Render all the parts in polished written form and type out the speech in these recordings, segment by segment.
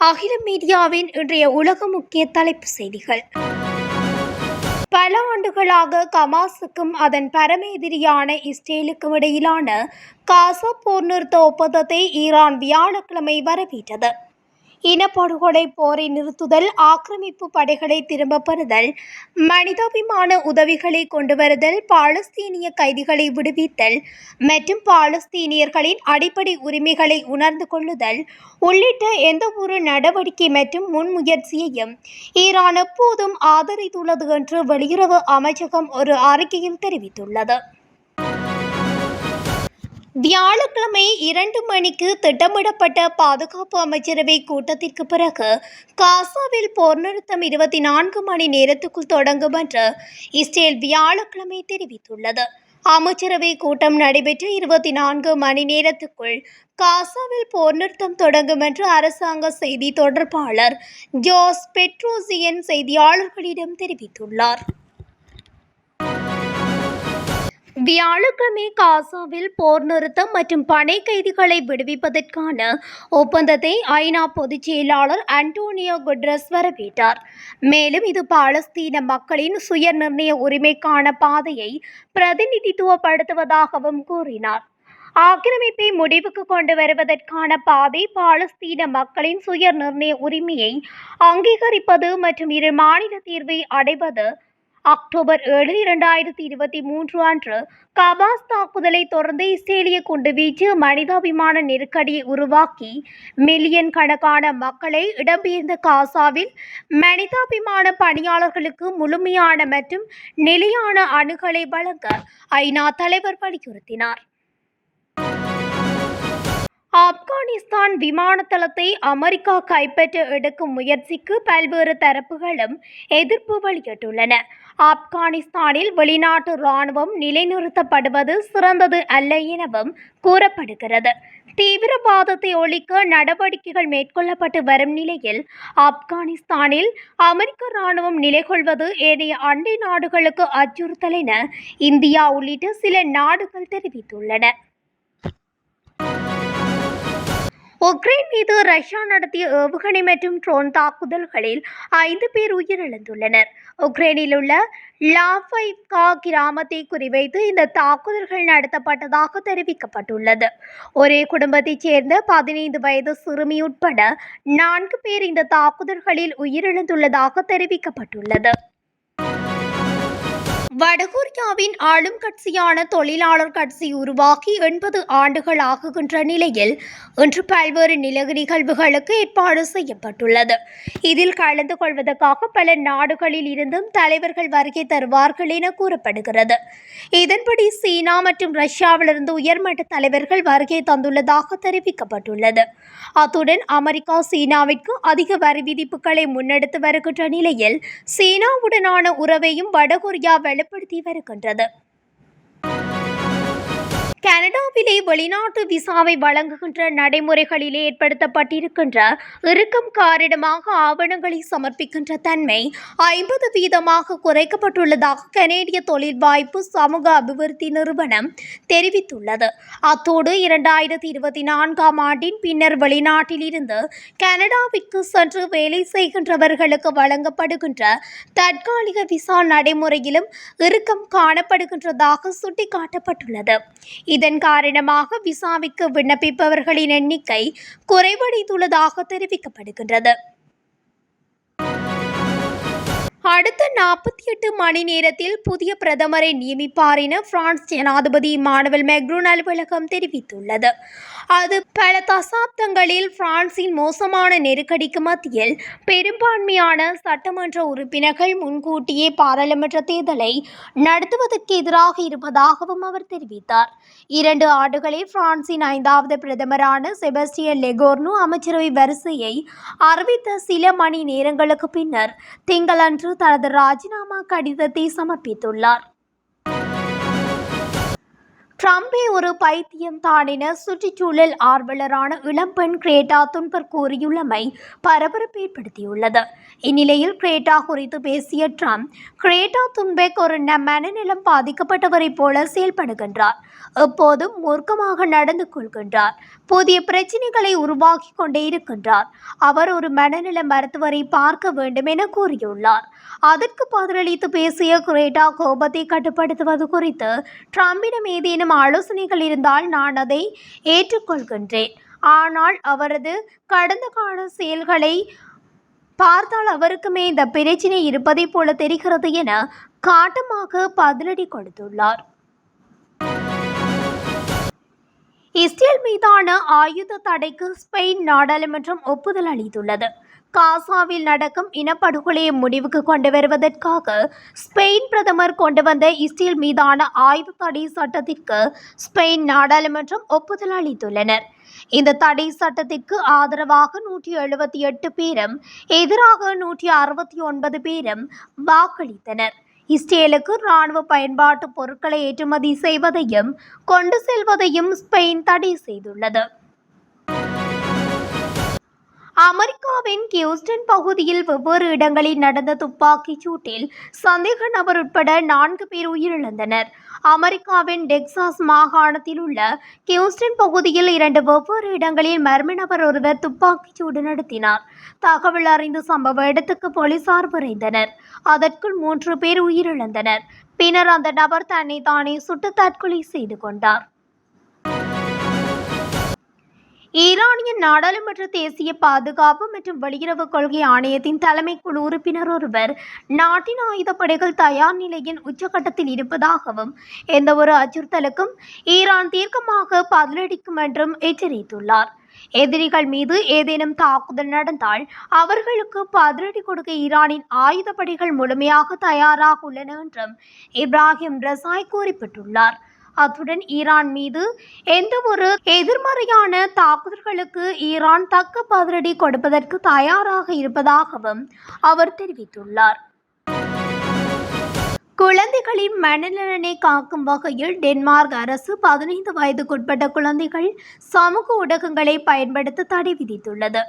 அகில மீடியாவின் இன்றைய உலக முக்கிய தலைப்பு செய்திகள். பல ஆண்டுகளாக கமாஸுக்கும் அதன் பரம எதிரியான இஸ்ரேலுக்கும் இடையிலான காசா போர் நிறுத்த ஒப்பந்தத்தை ஈரான் வியாழக்கிழமை வரவேற்றது. இனப்படுகொலை, போரை நிறுத்துதல், ஆக்கிரமிப்பு படைகளை திரும்பப் பெறுதல், மனிதாபிமான உதவிகளை கொண்டு வருதல், பாலஸ்தீனிய கைதிகளை விடுவித்தல் மற்றும் பாலஸ்தீனியர்களின் அடிப்படை உரிமைகளை உணர்ந்து கொள்ளுதல் உள்ளிட்ட எந்தவொரு நடவடிக்கை மற்றும் முன்முயற்சியையும் ஈரான் எப்போதும் ஆதரித்துள்ளது என்று வெளியுறவு அமைச்சகம் ஒரு அறிக்கையில் தெரிவித்துள்ளது. வியாழக்கிழமை 2 மணிக்கு திட்டமிடப்பட்ட பாதுகாப்பு அமைச்சரவை கூட்டத்திற்கு பிறகு காசாவில் போர் நிறுத்தம் 24 மணி நேரத்துக்குள் தொடங்கும் என்று இஸ்ரேல் வியாழக்கிழமை தெரிவித்துள்ளது. அமைச்சரவை கூட்டம் நடைபெற்ற 24 மணி நேரத்துக்குள் காசாவில் போர் நிறுத்தம் தொடங்கும் என்று அரசாங்க செய்தி தொடர்பாளர் ஜோஸ் பெட்ரோசியன் செய்தியாளர்களிடம் தெரிவித்துள்ளார். வியாழக்கிழமை காசாவில் போர் நிறுத்தம் மற்றும் பனை கைதிகளை விடுவிப்பதற்கான ஒப்பந்தத்தை ஐநா பொதுச் செயலாளர் அன்டோனியோ குட்ரஸ் வரவேற்றார். மேலும் இது பாலஸ்தீன மக்களின் சுய நிர்ணய உரிமைக்கான பாதையை பிரதிநிதித்துவப்படுத்துவதாகவும் கூறினார். ஆக்கிரமிப்பை முடிவுக்கு கொண்டு வருவதற்கான பாதை பாலஸ்தீன மக்களின் சுய நிர்ணய உரிமையை அங்கீகரிப்பது மற்றும் இரு மாநில தீர்வை அடைவது. அக்டோபர் 7, 2023 அன்று கபாஸ் தாக்குதலை தொடர்ந்து இஸ்ரேலிய குண்டுவீச்சு மனிதாபிமான நெருக்கடியை உருவாக்கி மில்லியன் கணக்கான மக்களை இடம்பெயர்ந்த காசாவில் மனிதாபிமான பணியாளர்களுக்கு முழுமையான மற்றும் நிலையான அணுகலை வழங்க ஐநா தலைவர் வலியுறுத்தினார். ஆப்கானிஸ்தான் விமான தளத்தை அமெரிக்கா கைப்பற்ற எடுக்கும் முயற்சிக்கு பல்வேறு தரப்புகளும் எதிர்ப்பு வெளியிட்டுள்ளன. ஆப்கானிஸ்தானில் வெளிநாட்டு இராணுவம் நிலைநிறுத்தப்படுவது சிறந்தது அல்ல எனவும் கூறப்படுகிறது. தீவிரவாதத்தை ஒழிக்க நடவடிக்கைகள் மேற்கொள்ளப்பட்டு வரும் நிலையில் ஆப்கானிஸ்தானில் அமெரிக்க இராணுவம் நிலைகொள்வது ஏனைய அண்டை நாடுகளுக்கு அச்சுறுத்தல் என இந்தியா உள்ளிட்ட சில நாடுகள் தெரிவித்துள்ளன. உக்ரைன் மீது ரஷ்யா நடத்திய ஏவுகணை மற்றும் ட்ரோன் தாக்குதல்களில் 5 பேர் உயிரிழந்துள்ளனர். உக்ரைனில் உள்ள லாஃபைவ்கா கிராமத்தை குறிவைத்து இந்த தாக்குதல்கள் நடத்தப்பட்டதாக தெரிவிக்கப்பட்டுள்ளது. ஒரே குடும்பத்தைச் சேர்ந்த 15 வயது சிறுமி உட்பட 4 பேர் இந்த தாக்குதல்களில் உயிரிழந்துள்ளதாக தெரிவிக்கப்பட்டுள்ளது. வடகொரியாவின் ஆளும் கட்சியான தொழிலாளர் கட்சி உருவாகி 80 ஆண்டுகள் ஆகுகின்ற நிலையில் இன்று பல்வேறு நிகழ்வுகளுக்கு ஏற்பாடு செய்யப்பட்டுள்ளது. இதில் கலந்து கொள்வதற்காக பல நாடுகளில் இருந்தும் தலைவர்கள் வருகை தருவார்கள் என கூறப்படுகிறது. இதன்படி சீனா மற்றும் ரஷ்யாவிலிருந்து உயர்மட்ட தலைவர்கள் வருகை தந்துள்ளதாக தெரிவிக்கப்பட்டுள்ளது. அத்துடன் அமெரிக்கா சீனாவிற்கு அதிக வரி விதிப்புகளை முன்னெடுத்து வருகின்ற நிலையில் சீனாவுடனான உறவையும் வடகொரியா வெளிப்படுத்தி வருகின்றது. கனடாவிலே வெளிநாட்டு விசாவை வழங்குகின்ற நடைமுறைகளிலே ஏற்படுத்தப்பட்டிருக்கின்ற இறுக்கம் காரணமாக ஆவணங்களை சமர்ப்பிக்கின்ற தன்மை 50% குறைக்கப்பட்டுள்ளதாக கனேடிய தொழில் வாய்ப்பு சமூக அபிவிருத்தி நிறுவனம் தெரிவித்துள்ளது. அத்தோடு 2024 ஆண்டின் பின்னர் வெளிநாட்டில் இருந்து கனடாவிற்கு சென்று வேலை செய்கின்றவர்களுக்கு வழங்கப்படுகின்ற தற்காலிக விசா நடைமுறையிலும் இறுக்கம் காணப்படுகின்றதாக சுட்டிக்காட்டப்பட்டுள்ளது. இதன் காரணமாக விசாவிற்கு விண்ணப்பிப்பவர்களின் எண்ணிக்கை குறைவடைந்துள்ளதாக தெரிவிக்கப்படுகின்றது. அடுத்த 48 மணி நேரத்தில் புதிய பிரதமரை நியமிப்பார் என பிரான்ஸ் ஜனாதிபதி இமானுவேல் மேக்ரோன் அலுவலகம் தெரிவித்துள்ளது. அது பல தசாப்தங்களில் பிரான்சின் மோசமான நெருக்கடிக்கு மத்தியில் பெரும்பான்மையான சட்டமன்ற உறுப்பினர்கள் முன்கூட்டியே பாராளுமன்ற தேர்தலை நடத்துவதற்கு எதிராக இருப்பதாகவும் அவர் தெரிவித்தார். 2 ஆண்டுகளில் பிரான்சின் 5வது பிரதமரான செபஸ்டியன் லெகோர்னு அமைச்சரவை வரிசையை அறிவித்த சில மணி நேரங்களுக்கு பின்னர் திங்களன்று தனது ராஜினாமா கடிதத்தை சமர்ப்பித்துள்ளார். ட்ரம்பை ஒரு பைத்தியம் தான் என சுற்றுச்சூழல் ஆர்வலரான இளம்பெண் கிரேட்டா துன்பர் கூறியுள்ளமை பரபரப்பை ஏற்படுத்தியுள்ளது. இந்நிலையில் கிரேட்டா குறித்து பேசிய ட்ரம்ப், கிரேட்டா துன்பெக் ஒரு மனநலம் பாதிக்கப்பட்டவரைப் போல செயல்படுகின்றார், எப்போதும் மூர்க்கமாக நடந்து கொள்கின்றார், புதிய பிரச்சினைகளை உருவாக்கி கொண்டே இருக்கின்றார், அவர் ஒரு மனநல மருத்துவரை பார்க்க வேண்டும் என கூறியுள்ளார். அதற்கு பதிலளித்து பேசிய கிரேட்டா, கோபத்தை கட்டுப்படுத்துவது குறித்து ட்ரம்பிடம் ஏதேனும் ஆலோசனைகள் இருந்தால் நான் அதை ஏற்றுக்கொள்கின்றேன், ஆனால் அவரது கடந்த கால செயல்களை பார்த்தால் அவருக்குமே இந்த பிரச்சினை இருப்பதை போல தெரிகிறது என காட்டமாக பதிலடி கொடுத்துள்ளார். இஸ்ரேல் மீதான ஆயுத தடைக்கு ஸ்பெயின் நாடாளுமன்றம் ஒப்புதல் அளித்துள்ளது. காசாவில் நடக்கும் இனப்படுகொலையை முடிவுக்கு கொண்டு வருவதற்காக ஸ்பெயின் பிரதமர் கொண்டு வந்த இஸ்ரேல் மீதான ஆயுத தடை சட்டத்திற்கு ஸ்பெயின் நாடாளுமன்றம் ஒப்புதல் அளித்துள்ளனர். இந்த தடை சட்டத்திற்கு ஆதரவாக 178 பேரும் எதிராக 169 பேரும் வாக்களித்தனர். இஸ்ரேலுக்கு இராணுவ பயன்பாட்டு பொருட்களை ஏற்றுமதி செய்வதையும் கொண்டு செல்வதையும் ஸ்பெயின் தடை செய்துள்ளது. அமெரிக்காவின் கியூஸ்டன் பகுதியில் வெவ்வேறு இடங்களில் நடந்த துப்பாக்கிச் சூட்டில் சந்தேக நபர் உட்பட 4 பேர் உயிரிழந்தனர். அமெரிக்காவின் டெக்சாஸ் மாகாணத்தில் உள்ள கியூஸ்டன் பகுதியில் 2 வெவ்வேறு இடங்களில் மர்ம நபர் ஒருவர் துப்பாக்கிச் சூடு நடத்தினார். தகவல் அறிந்து சம்பவ இடத்துக்கு போலீசார் விரைந்தனர். அதற்குள் 3 பேர் உயிரிழந்தனர். பின்னர் அந்த நபர் தன்னை தானே சுட்டு தற்கொலை செய்து கொண்டார். ஈரானிய நாடாளுமன்ற தேசிய பாதுகாப்பு மற்றும் வெளியுறவு கொள்கை ஆணையத்தின் தலைமை குழு உறுப்பினர் ஒருவர் நாட்டின் ஆயுதப்படைகள் தயார் நிலையின் உச்சகட்டத்தில் இருப்பதாகவும் எந்தவொரு அச்சுறுத்தலுக்கும் ஈரான் தீர்க்கமாக பதிலளிக்கும் என்றும் எச்சரித்துள்ளார். எதிரிகள் மீது ஏதேனும் தாக்குதல் நடந்தால் அவர்களுக்கு பதிலடி கொடுக்க ஈரானின் ஆயுதப்படைகள் முழுமையாக தயாராக உள்ளன என்றும் இப்ராஹிம் ரசாய் குறிப்பிட்டுள்ளார். அத்துடன் ஈரான் மீது எந்தவொரு எதிர்மறையான தாக்குதல்களுக்கு ஈரான் தக்க பதிலடி கொடுப்பதற்கு தயாராக இருப்பதாகவும் அவர் தெரிவித்துள்ளார். குழந்தைகளின் மனநலனை காக்கும் வகையில் டென்மார்க் அரசு 15 வயதுக்குட்பட்ட குழந்தைகள் சமூக ஊடகங்களை பயன்படுத்த தடை விதித்துள்ளது.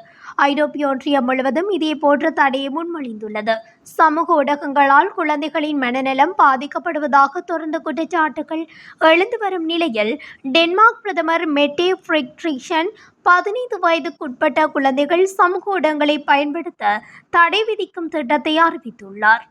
ஐரோப்பிய ஒன்றியம் முழுவதும் இதே போன்ற தடையை முன்மொழிந்துள்ளது. சமூக ஊடகங்களால் குழந்தைகளின் மனநலம் பாதிக்கப்படுவதாக தொடர்ந்து குற்றச்சாட்டுகள் எழுந்து வரும் நிலையில் டென்மார்க் பிரதமர் மெட்டே ஃப்ரெட்ரிக்சன் 15 வயதுக்குட்பட்ட குழந்தைகள் சமூக ஊடகங்களை பயன்படுத்த தடை விதிக்கும் திட்டத்தை அறிவித்துள்ளார்.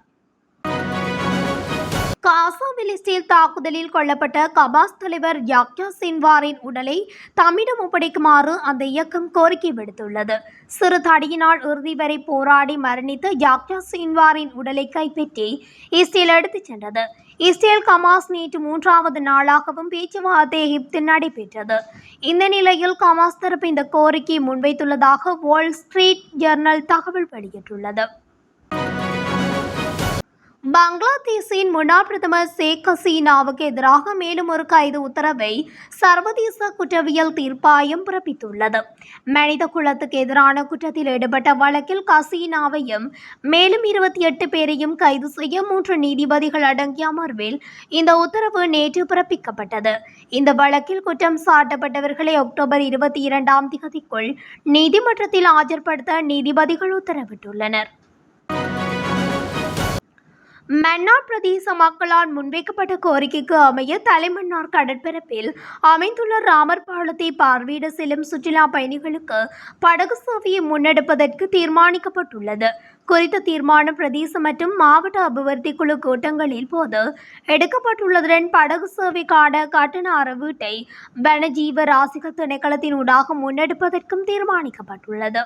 காசாவில் இஸ்ரேல் தாக்குதலில் கொல்லப்பட்ட கமாஸ் தலைவர் யாக்யா சின்வாரின் உடலை தம்மிடம் ஒப்படைக்குமாறு அந்த இயக்கம் கோரிக்கை விடுத்துள்ளது. சிறு தடியினால் இறுதி வரை போராடி மரணித்த யாக்யா சின்வாரின் உடலை கைப்பற்றி இஸ்ரேல் எடுத்துச் சென்றது. இஸ்ரேல் கமாஸ் நேற்று 3வது நாளாகவும் பேச்சுவார்த்தை எகிப்தில் நடைபெற்றது. இந்த நிலையில் கமாஸ் தரப்பு இந்த கோரிக்கையை முன்வைத்துள்ளதாக வால் ஸ்ட்ரீட் ஜர்னல் தகவல் வெளியிட்டுள்ளது. பங்களாதேஷின் முன்னாள் பிரதமர் ஷேக் ஹசீனாவுக்கு எதிராக மேலும் ஒரு கைது உத்தரவை சர்வதேச குற்றவியல் தீர்ப்பாயம் பிறப்பித்துள்ளது. மனித குலத்துக்கு எதிரான குற்றத்தில் ஈடுபட்ட வழக்கில் ஹசீனாவையும் மேலும் 28 பேரையும் கைது செய்ய 3 நீதிபதிகள் அடங்கிய அமர்வில் இந்த உத்தரவு நேற்று பிறப்பிக்கப்பட்டது. இந்த வழக்கில் குற்றம் சாட்டப்பட்டவர்களை அக்டோபர் 22ஆம் தேதிக்குள் நீதிமன்றத்தில் ஆஜர்படுத்த நீதிபதிகள் உத்தரவிட்டுள்ளனர். மன்னார் பிரதேச மக்களால் முன்வைக்கப்பட்ட கோரிக்கைக்கு அமைய தலைமன்னார் கடற்பரப்பில் அமைந்துள்ள ராமர் பாலத்தை பார்வையிட செல்லும் சுற்றுலா பயணிகளுக்கு படகு சேவையை முன்னெடுப்பதற்கு தீர்மானிக்கப்பட்டுள்ளது. குறித்த தீர்மானம் பிரதேச மற்றும் மாவட்ட அபிவிருத்தி குழு கூட்டங்களில் போது எடுக்கப்பட்டுள்ளதுடன் படகு சேவைக்கான கட்டண அறவீட்டை வனஜீவ ராசிகள் திணைக்களத்தின் ஊடாக முன்னெடுப்பதற்கும் தீர்மானிக்கப்பட்டுள்ளது.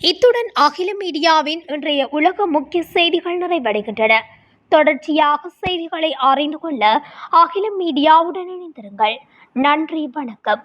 இத்துடன் அகில மீடியாவின் இன்றைய உலக முக்கிய செய்திகள் நிறைவடைகின்றன. தொடர்ச்சியாக செய்திகளை அறிந்து கொள்ள அகில மீடியாவுடன் இணைந்திருங்கள். நன்றி, வணக்கம்.